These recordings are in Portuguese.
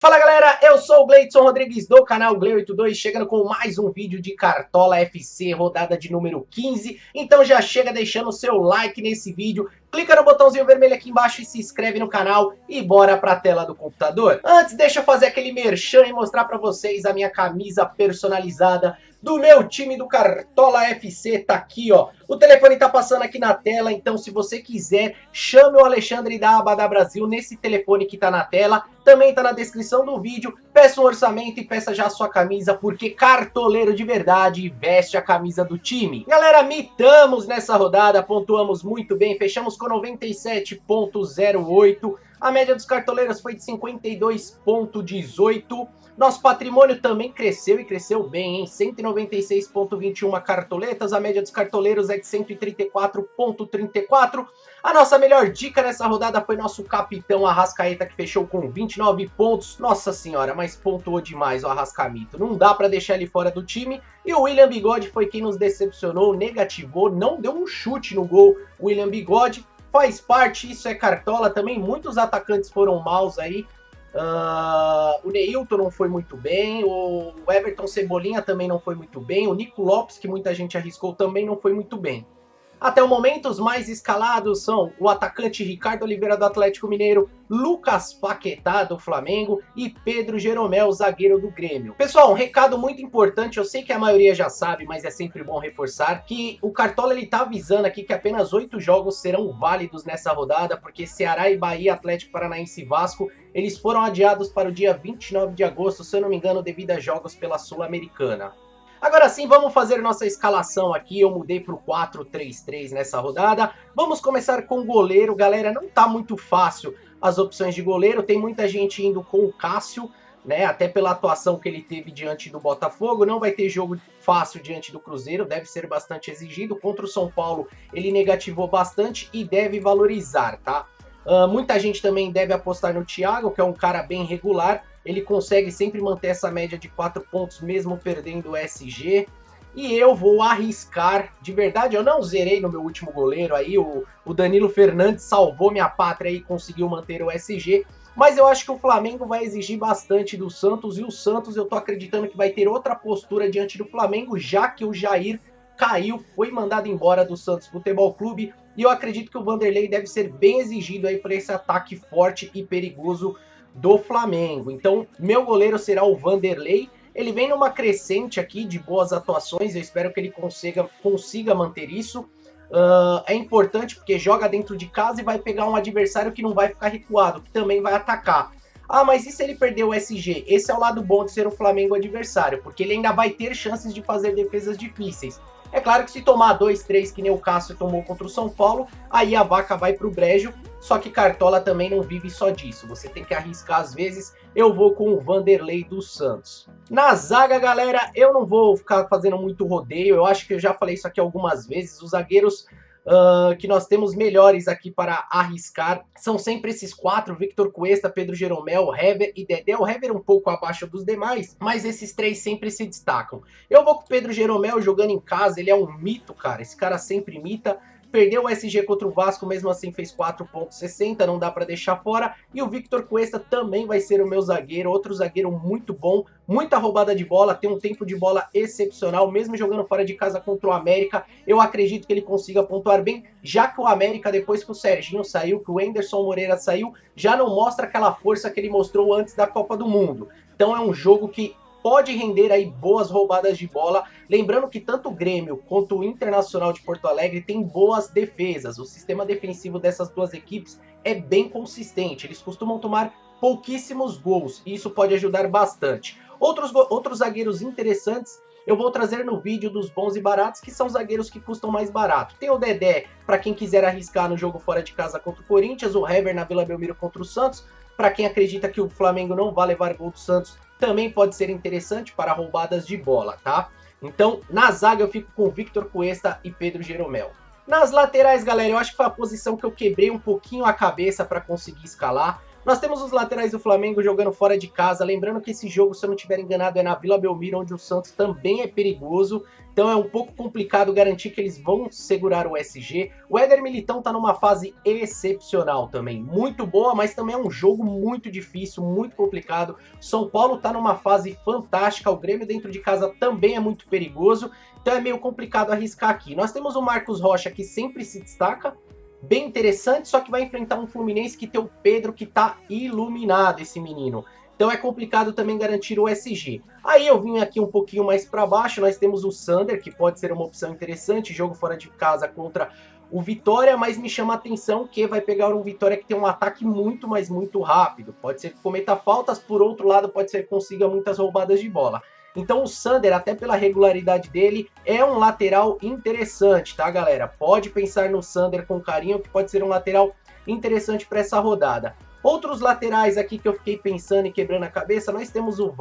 Fala galera, eu sou o Gleidson Rodrigues do canal Gle82, chegando com mais um vídeo de Cartola FC, rodada de número 15. Então já chega deixando o seu like nesse vídeo, clica no botãozinho vermelho aqui embaixo e se inscreve no canal e bora pra tela do computador. Antes, deixa eu fazer aquele merchan e mostrar pra vocês a minha camisa personalizada do meu time do Cartola FC, tá aqui ó. O telefone tá passando aqui na tela, então se você quiser, chame o Alexandre da Abadá Brasil nesse telefone que tá na tela. Também tá na descrição do vídeo, peça um orçamento e peça já a sua camisa, porque cartoleiro de verdade veste a camisa do time. Galera, mitamos nessa rodada, pontuamos muito bem, fechamos com 97,08. A média dos cartoleiros foi de 52,18. Nosso patrimônio também cresceu e cresceu bem, hein? 196,21 cartoletas, a média dos cartoleiros é de 134,34. A nossa melhor dica nessa rodada foi nosso capitão Arrascaeta, que fechou com 29 pontos. Nossa senhora, mas pontuou demais o Arrascamito. Não dá para deixar ele fora do time. E o William Bigode foi quem nos decepcionou, negativou, não deu um chute no gol. O William Bigode faz parte, isso é cartola também. Muitos atacantes foram maus aí. O Neilton não foi muito bem, o Everton Cebolinha também não foi muito bem, o Nico Lopes, que muita gente arriscou, também não foi muito bem. Até o momento, os mais escalados são o atacante Ricardo Oliveira do Atlético Mineiro, Lucas Paquetá do Flamengo e Pedro Jeromel, zagueiro do Grêmio. Pessoal, um recado muito importante, eu sei que a maioria já sabe, mas é sempre bom reforçar, que o Cartola ele tá avisando aqui que apenas 8 jogos serão válidos nessa rodada, porque Ceará e Bahia, Atlético Paranaense e Vasco, eles foram adiados para o dia 29 de agosto, se eu não me engano, devido a jogos pela Sul-Americana. Agora sim, vamos fazer nossa escalação aqui. Eu mudei para o 4-3-3 nessa rodada. Vamos começar com o goleiro. Galera, não tá muito fácil as opções de goleiro. Tem muita gente indo com o Cássio, né? Até pela atuação que ele teve diante do Botafogo. Não vai ter jogo fácil diante do Cruzeiro. Deve ser bastante exigido. Contra o São Paulo, ele negativou bastante e deve valorizar, tá? Muita gente também deve apostar no Thiago, que é um cara bem regular. Ele consegue sempre manter essa média de 4 pontos, mesmo perdendo o SG. E eu vou arriscar, de verdade, eu não zerei no meu último goleiro aí, o Danilo Fernandes salvou minha pátria e conseguiu manter o SG. Mas eu acho que o Flamengo vai exigir bastante do Santos, e o Santos eu tô acreditando que vai ter outra postura diante do Flamengo, já que o Jair caiu, foi mandado embora do Santos Futebol Clube. E eu acredito que o Vanderlei deve ser bem exigido aí por esse ataque forte e perigoso do Flamengo. Então, meu goleiro será o Vanderlei. Ele vem numa crescente aqui de boas atuações, eu espero que ele consiga manter isso. É importante porque joga dentro de casa e vai pegar um adversário que não vai ficar recuado, que também vai atacar. Ah, mas e se ele perder o SG? Esse é o lado bom de ser o Flamengo adversário, porque ele ainda vai ter chances de fazer defesas difíceis. É claro que se tomar 2, 3, que nem o Cássio tomou contra o São Paulo, aí a vaca vai pro brejo, só que Cartola também não vive só disso, você tem que arriscar às vezes. Eu vou com o Vanderlei dos Santos. Na zaga, galera, eu não vou ficar fazendo muito rodeio, eu acho que eu já falei isso aqui algumas vezes, os zagueiros que nós temos melhores aqui para arriscar são sempre esses 4, Victor Cuesta, Pedro Jeromel, Hever e Dedé. O Hever um pouco abaixo dos demais, mas esses 3 sempre se destacam. Eu vou com o Pedro Jeromel jogando em casa, ele é um mito, cara, esse cara sempre imita. Perdeu o SG contra o Vasco, mesmo assim fez 4,60, não dá para deixar fora. E o Victor Cuesta também vai ser o meu zagueiro, outro zagueiro muito bom, muita roubada de bola, tem um tempo de bola excepcional, mesmo jogando fora de casa contra o América. Eu acredito que ele consiga pontuar bem, já que o América, depois que o Serginho saiu, que o Anderson Moreira saiu, já não mostra aquela força que ele mostrou antes da Copa do Mundo. Então é um jogo que pode render aí boas roubadas de bola. Lembrando que tanto o Grêmio quanto o Internacional de Porto Alegre tem boas defesas. O sistema defensivo dessas duas equipes é bem consistente. Eles costumam tomar pouquíssimos gols e isso pode ajudar bastante. Outros zagueiros interessantes eu vou trazer no vídeo dos bons e baratos, que são zagueiros que custam mais barato. Tem o Dedé, para quem quiser arriscar no jogo fora de casa contra o Corinthians, o Hever na Vila Belmiro contra o Santos. Para quem acredita que o Flamengo não vai levar gol do Santos, também pode ser interessante para roubadas de bola, tá? Então, na zaga eu fico com Victor Cuesta e Pedro Jeromel. Nas laterais, galera, eu acho que foi a posição que eu quebrei um pouquinho a cabeça para conseguir escalar. Nós temos os laterais do Flamengo jogando fora de casa, lembrando que esse jogo, se eu não estiver enganado, é na Vila Belmiro, onde o Santos também é perigoso, então é um pouco complicado garantir que eles vão segurar o SG. O Éder Militão tá numa fase excepcional também, muito boa, mas também é um jogo muito difícil, muito complicado. São Paulo tá numa fase fantástica, o Grêmio dentro de casa também é muito perigoso, então é meio complicado arriscar aqui. Nós temos o Marcos Rocha, que sempre se destaca, bem interessante, só que vai enfrentar um Fluminense que tem o Pedro, que tá iluminado, esse menino. Então é complicado também garantir o SG. Aí eu vim aqui um pouquinho mais para baixo, nós temos o Sander, que pode ser uma opção interessante, jogo fora de casa contra o Vitória, mas me chama a atenção que vai pegar um Vitória que tem um ataque muito, mas muito rápido. Pode ser que cometa faltas, por outro lado pode ser que consiga muitas roubadas de bola. Então o Sander, até pela regularidade dele, é um lateral interessante, tá, galera? Pode pensar no Sander com carinho, que pode ser um lateral interessante para essa rodada. Outros laterais aqui que eu fiquei pensando e quebrando a cabeça, nós temos o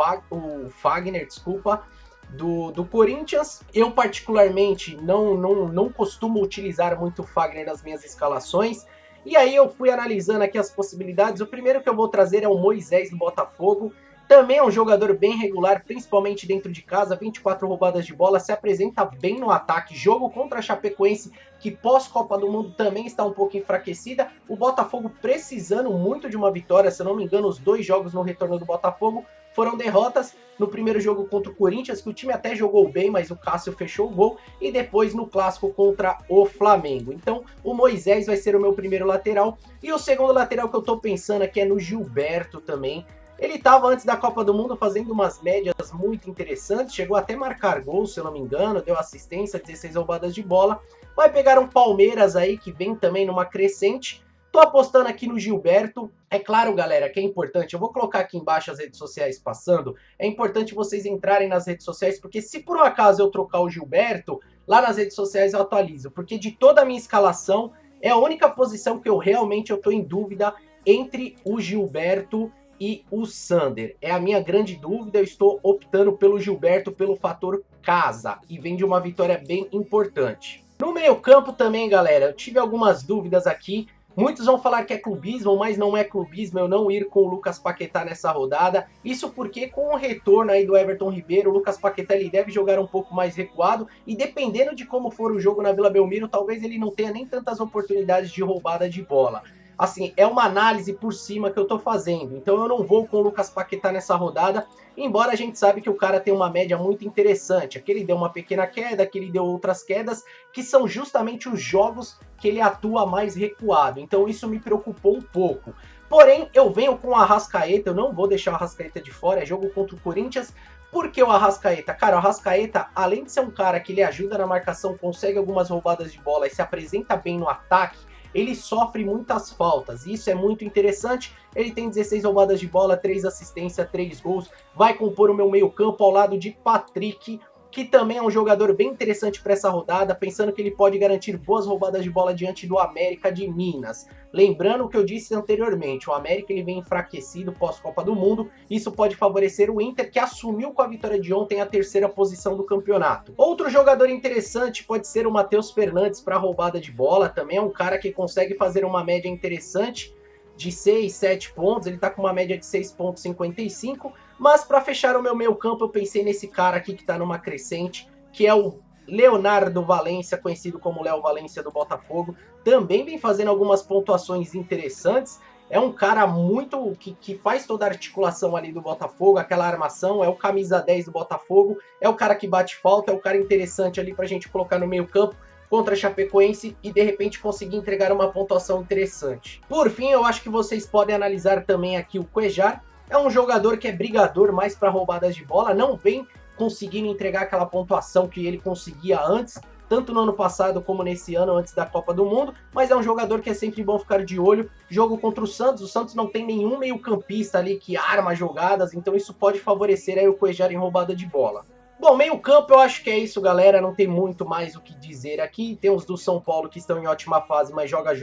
Fagner, desculpa, do Corinthians. Eu particularmente não costumo utilizar muito o Fagner nas minhas escalações, e aí eu fui analisando aqui as possibilidades. O primeiro que eu vou trazer é o Moisés do Botafogo. Também é um jogador bem regular, principalmente dentro de casa, 24 roubadas de bola, se apresenta bem no ataque. Jogo contra a Chapecoense, que pós-Copa do Mundo também está um pouco enfraquecida. O Botafogo precisando muito de uma vitória, se eu não me engano, os 2 jogos no retorno do Botafogo foram derrotas. No primeiro jogo contra o Corinthians, que o time até jogou bem, mas o Cássio fechou o gol. E depois no clássico contra o Flamengo. Então o Moisés vai ser o meu primeiro lateral. E o segundo lateral que eu tô pensando aqui é no Gilberto também. Ele estava antes da Copa do Mundo fazendo umas médias muito interessantes, chegou até a marcar gols, se eu não me engano, deu assistência, 16 roubadas de bola. Vai pegar um Palmeiras aí, que vem também numa crescente. Tô apostando aqui no Gilberto. É claro, galera, que é importante, eu vou colocar aqui embaixo as redes sociais passando, é importante vocês entrarem nas redes sociais, porque se por um acaso eu trocar o Gilberto, lá nas redes sociais eu atualizo, porque de toda a minha escalação, é a única posição que eu realmente tô em dúvida entre o Gilberto e o Sander. É a minha grande dúvida, eu estou optando pelo Gilberto pelo fator casa, e vem de uma vitória bem importante. No meio campo também, galera, eu tive algumas dúvidas aqui. Muitos vão falar que é clubismo, mas não é clubismo eu não ir com o Lucas Paquetá nessa rodada. Isso porque com o retorno aí do Everton Ribeiro, o Lucas Paquetá ele deve jogar um pouco mais recuado, e dependendo de como for o jogo na Vila Belmiro, talvez ele não tenha nem tantas oportunidades de roubada de bola. Assim, é uma análise por cima que eu tô fazendo, então eu não vou com o Lucas Paquetá nessa rodada, embora a gente sabe que o cara tem uma média muito interessante, aquele deu uma pequena queda, aquele deu outras quedas, que são justamente os jogos que ele atua mais recuado, então isso me preocupou um pouco. Porém, eu venho com o Arrascaeta, eu não vou deixar o Arrascaeta de fora, é jogo contra o Corinthians. Por que o Arrascaeta? Cara, o Arrascaeta, além de ser um cara que ele ajuda na marcação, consegue algumas roubadas de bola e se apresenta bem no ataque, ele sofre muitas faltas, e isso é muito interessante. Ele tem 16 roubadas de bola, 3 assistências, 3 gols, vai compor o meu meio campo ao lado de Patrick, que também é um jogador bem interessante para essa rodada, pensando que ele pode garantir boas roubadas de bola diante do América de Minas. Lembrando o que eu disse anteriormente, o América ele vem enfraquecido pós-Copa do Mundo, isso pode favorecer o Inter, que assumiu com a vitória de ontem a 3ª posição do campeonato. Outro jogador interessante pode ser o Matheus Fernandes para roubada de bola, também é um cara que consegue fazer uma média interessante, de 6, 7 pontos, ele tá com uma média de 6,55, mas para fechar o meu meio campo eu pensei nesse cara aqui que tá numa crescente, que é o Leonardo Valência, conhecido como Léo Valência do Botafogo, também vem fazendo algumas pontuações interessantes, é um cara muito que faz toda a articulação ali do Botafogo, aquela armação, é o camisa 10 do Botafogo, é o cara que bate falta, é o cara interessante ali pra gente colocar no meio campo, contra a Chapecoense e de repente conseguir entregar uma pontuação interessante. Por fim, eu acho que vocês podem analisar também aqui o Cuéllar. É um jogador que é brigador mais para roubadas de bola, não vem conseguindo entregar aquela pontuação que ele conseguia antes, tanto no ano passado como nesse ano antes da Copa do Mundo, mas é um jogador que é sempre bom ficar de olho. Jogo contra o Santos não tem nenhum meio-campista ali que arma jogadas, então isso pode favorecer aí o Cuéllar em roubada de bola. Bom, meio campo eu acho que é isso, galera, não tem muito mais o que dizer aqui. Tem os do São Paulo que estão em ótima fase, mas joga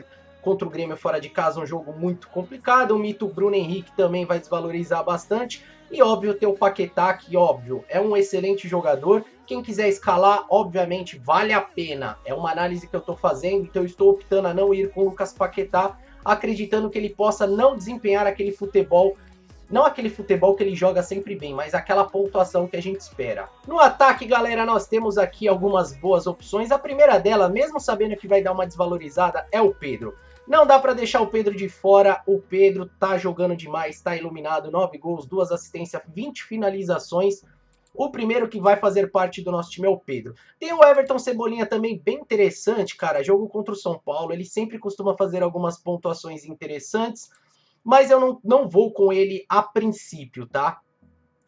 contra o Grêmio fora de casa, um jogo muito complicado. O mito Bruno Henrique também vai desvalorizar bastante. E óbvio tem o Paquetá, que óbvio é um excelente jogador. Quem quiser escalar, obviamente vale a pena. É uma análise que eu estou fazendo, então eu estou optando a não ir com o Lucas Paquetá. acreditando que ele possa não desempenhar aquele futebol, não aquele futebol que ele joga sempre bem, mas aquela pontuação que a gente espera. No ataque, galera, nós temos aqui algumas boas opções. A primeira dela, mesmo sabendo que vai dar uma desvalorizada, é o Pedro. Não dá para deixar o Pedro de fora, o Pedro tá jogando demais, tá iluminado, 9 gols, 2 assistências, 20 finalizações. O primeiro que vai fazer parte do nosso time é o Pedro. Tem o Everton Cebolinha também, bem interessante, cara, jogo contra o São Paulo, ele sempre costuma fazer algumas pontuações interessantes, mas eu não vou com ele a princípio, tá?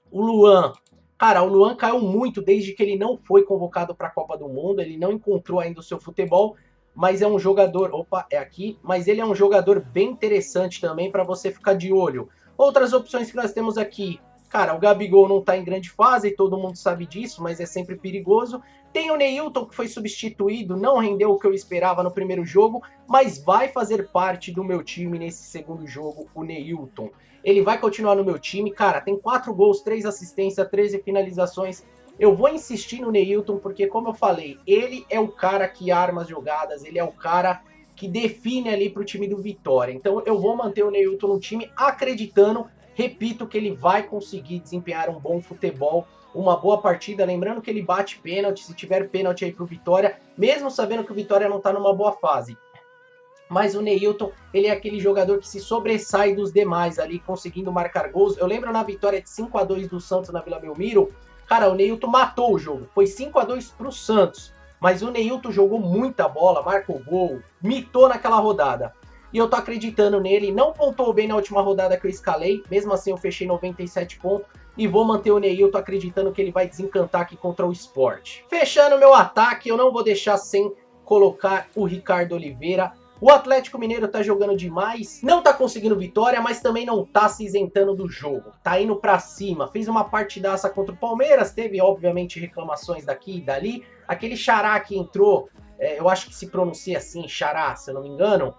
O Luan, cara, o Luan caiu muito desde que ele não foi convocado para a Copa do Mundo, ele não encontrou ainda o seu futebol, mas é um jogador, opa, é aqui, mas ele é um jogador bem interessante também para você ficar de olho. Outras opções que nós temos aqui, cara, o Gabigol não tá em grande fase, todo mundo sabe disso, mas é sempre perigoso. Tem o Neilton, que foi substituído, não rendeu o que eu esperava no primeiro jogo, mas vai fazer parte do meu time nesse segundo jogo, o Neilton. Ele vai continuar no meu time, cara, tem 4 gols, 3 assistências, 13 finalizações. Eu vou insistir no Neilton, porque como eu falei, ele é o cara que arma as jogadas, ele é o cara que define ali pro time do Vitória. Então eu vou manter o Neilton no time, acreditando, repito, que ele vai conseguir desempenhar um bom futebol, uma boa partida, lembrando que ele bate pênalti, se tiver pênalti aí pro Vitória, mesmo sabendo que o Vitória não tá numa boa fase. Mas o Neilton, ele é aquele jogador que se sobressai dos demais ali, conseguindo marcar gols. Eu lembro na vitória de 5-2 do Santos na Vila Belmiro, cara, o Neilton matou o jogo, foi 5-2 pro Santos, mas o Neilton jogou muita bola, marcou gol, mitou naquela rodada. E eu tô acreditando nele, não pontuou bem na última rodada que eu escalei, mesmo assim eu fechei 97 pontos, e vou manter o Neilton acreditando que ele vai desencantar aqui contra o Sport. Fechando meu ataque, eu não vou deixar sem colocar o Ricardo Oliveira. O Atlético Mineiro tá jogando demais, não tá conseguindo vitória, mas também não tá se isentando do jogo. Tá indo pra cima, fez uma partidaça contra o Palmeiras, teve obviamente reclamações daqui e dali. Aquele Xará que entrou, eu acho que se pronuncia assim, Xará, se eu não me engano,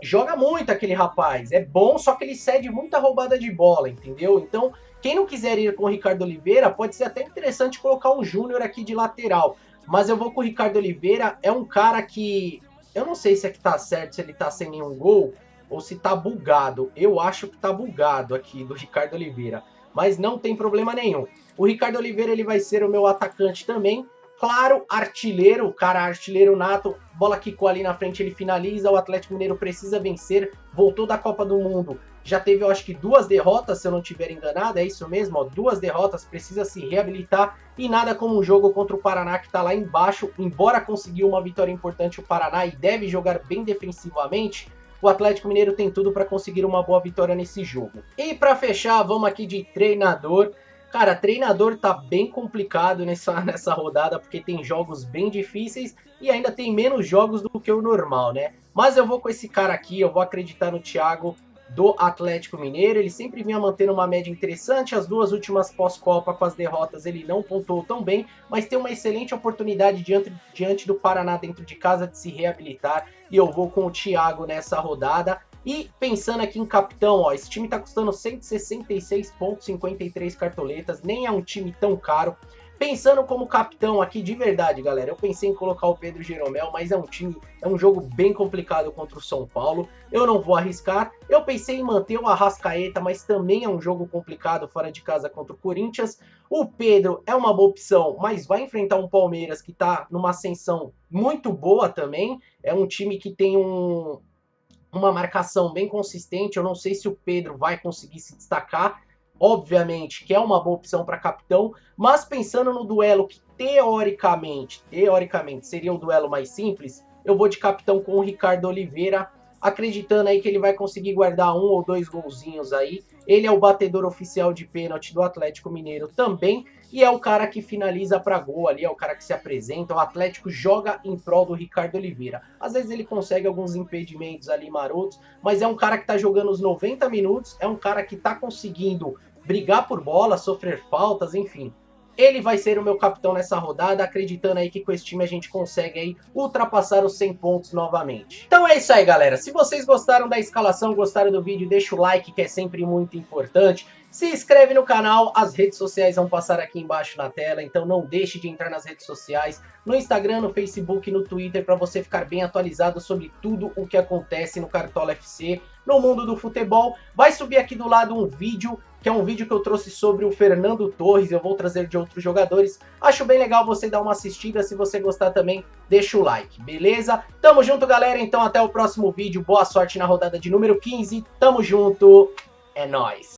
joga muito aquele rapaz. É bom, só que ele cede muita roubada de bola, entendeu? Então, quem não quiser ir com o Ricardo Oliveira, pode ser até interessante colocar um Júnior aqui de lateral. Mas eu vou com o Ricardo Oliveira, é um cara que... eu não sei se aqui tá certo, se ele tá sem nenhum gol ou se tá bugado. Eu acho que tá bugado aqui do Ricardo Oliveira, mas não tem problema nenhum. O Ricardo Oliveira, ele vai ser o meu atacante também. Claro, artilheiro, o cara artilheiro nato, bola quicou ali na frente, ele finaliza, o Atlético Mineiro precisa vencer, voltou da Copa do Mundo, já teve, eu acho que 2 derrotas, se eu não estiver enganado, é isso mesmo, ó, 2 derrotas, precisa se reabilitar, e nada como um jogo contra o Paraná que tá lá embaixo, embora conseguiu uma vitória importante o Paraná e deve jogar bem defensivamente, o Atlético Mineiro tem tudo para conseguir uma boa vitória nesse jogo. E para fechar, vamos aqui de treinador. Cara, treinador tá bem complicado nessa rodada, porque tem jogos bem difíceis e ainda tem menos jogos do que o normal, né? Mas eu vou com esse cara aqui, eu vou acreditar no Thiago do Atlético Mineiro. Ele sempre vinha mantendo uma média interessante, as 2 últimas pós-Copa com as derrotas ele não pontuou tão bem, mas tem uma excelente oportunidade diante do Paraná dentro de casa de se reabilitar, e eu vou com o Thiago nessa rodada. E pensando aqui em capitão, ó, esse time tá custando 166,53 cartoletas, nem é um time tão caro. Pensando como capitão aqui de verdade, galera, eu pensei em colocar o Pedro Jeromel, mas é um jogo bem complicado contra o São Paulo. Eu não vou arriscar. Eu pensei em manter o Arrascaeta, mas também é um jogo complicado fora de casa contra o Corinthians. O Pedro é uma boa opção, mas vai enfrentar um Palmeiras que tá numa ascensão muito boa também. É um time que tem uma marcação bem consistente. Eu não sei se o Pedro vai conseguir se destacar. Obviamente que é uma boa opção para capitão, mas pensando no duelo que teoricamente seria o duelo mais simples, eu vou de capitão com o Ricardo Oliveira, acreditando aí que ele vai conseguir guardar 1 ou 2 golzinhos aí. Ele é o batedor oficial de pênalti do Atlético Mineiro também, e é o cara que finaliza para gol ali, é o cara que se apresenta. O Atlético joga em prol do Ricardo Oliveira. Às vezes ele consegue alguns impedimentos ali marotos, mas é um cara que tá jogando os 90 minutos, é um cara que tá conseguindo brigar por bola, sofrer faltas, enfim. ele vai ser o meu capitão nessa rodada, acreditando aí que com esse time a gente consegue aí ultrapassar os 100 pontos novamente. Então é isso aí, galera. Se vocês gostaram da escalação, gostaram do vídeo, deixa o like, que é sempre muito importante. Se inscreve no canal, as redes sociais vão passar aqui embaixo na tela, então não deixe de entrar nas redes sociais, no Instagram, no Facebook, no Twitter, para você ficar bem atualizado sobre tudo o que acontece no Cartola FC, no mundo do futebol. Vai subir aqui do lado um vídeo, que é um vídeo que eu trouxe sobre o Fernando Torres, eu vou trazer de outros jogadores. Acho bem legal você dar uma assistida, se você gostar também, deixa o like, beleza? Tamo junto, galera, então até o próximo vídeo, boa sorte na rodada de número 15, tamo junto, é nóis!